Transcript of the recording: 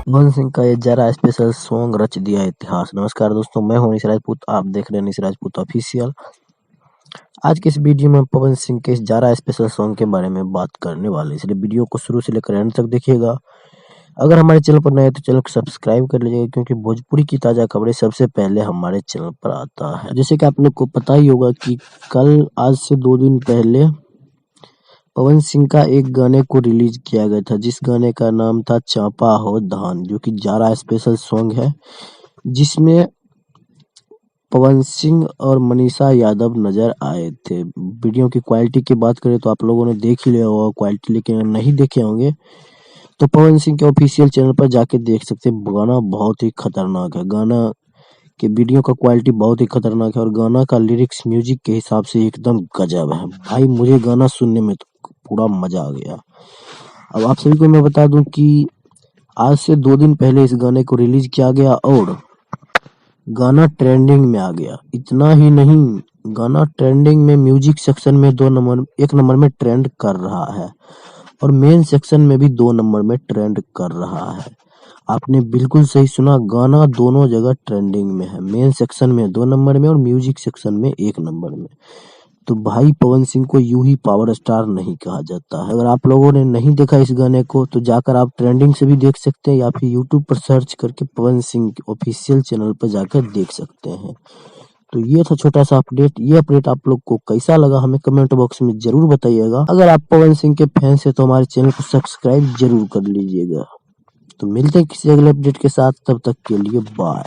पवन सिंह का ये जरा स्पेशल सॉन्ग रच दिया इतिहास। नमस्कार दोस्तों, मैं हूं निश राजपूत, आप देख रहे हैं निश राजपूत ऑफिशियल। आज के इस वीडियो में पवन सिंह के इस जरा स्पेशल सॉन्ग के बारे में बात करने वाले हैं, इसलिए वीडियो को शुरू से लेकर एंड तक देखिएगा। अगर हमारे चैनल पर नए हैं तो चैनल को सब्सक्राइब कर लीजिएगा, क्योंकि भोजपुरी की ताजा खबरें सबसे पहले हमारे चैनल पर आता है। जैसे कि आप लोग को पता ही होगा कि कल आज से 2 दिन पहले पवन सिंह का एक गाने को रिलीज किया गया था, जिस गाने का नाम था चापा हो धान, जो कि जारा स्पेशल सॉन्ग है, जिसमें पवन सिंह और मनीषा यादव नजर आए थे। वीडियो की क्वालिटी की बात करें तो आप लोगों ने देख ही लिया होगा क्वालिटी, लेकिन नहीं देखे होंगे तो पवन सिंह के ऑफिशियल चैनल पर जाके देख सकते हैं। गाना बहुत ही खतरनाक है, गाना के वीडियो का क्वालिटी बहुत ही खतरनाक है, और गाना का लिरिक्स म्यूजिक के हिसाब से एकदम गजब है भाई। मुझे गाना सुनने में तो पूरा मजा आ गया। अब आप सभी को मैं बता दूं कि आज से 2 दिन पहले इस गाने को रिलीज किया गया और गाना ट्रेंडिंग में आ गया। इतना ही नहीं, गाना ट्रेंडिंग में म्यूजिक सेक्शन में 1 नंबर में ट्रेंड कर रहा है, और मेन सेक्शन में भी 2 नंबर में ट्रेंड कर रहा है। आपने बिल्कुल सही सुना, गाना दोनों जगह ट्रेंडिंग में है, मेन सेक्शन में 2 नंबर में और म्यूजिक सेक्शन में 1 नंबर में। तो भाई पवन सिंह को यूं ही पावर स्टार नहीं कहा जाता है। अगर आप लोगों ने नहीं देखा इस गाने को तो जाकर आप ट्रेंडिंग से भी देख सकते हैं, या फिर यूट्यूब पर सर्च करके पवन सिंह के ऑफिशियल चैनल पर जाकर देख सकते हैं। तो ये था छोटा सा अपडेट। ये अपडेट आप लोग को कैसा लगा हमें कमेंट बॉक्स में जरूर बताइएगा। अगर आप पवन सिंह के फैंस हैं तो हमारे चैनल को सब्सक्राइब जरूर कर लीजिएगा। तो मिलते हैं किसी अगले अपडेट के साथ, तब तक के लिए बाय।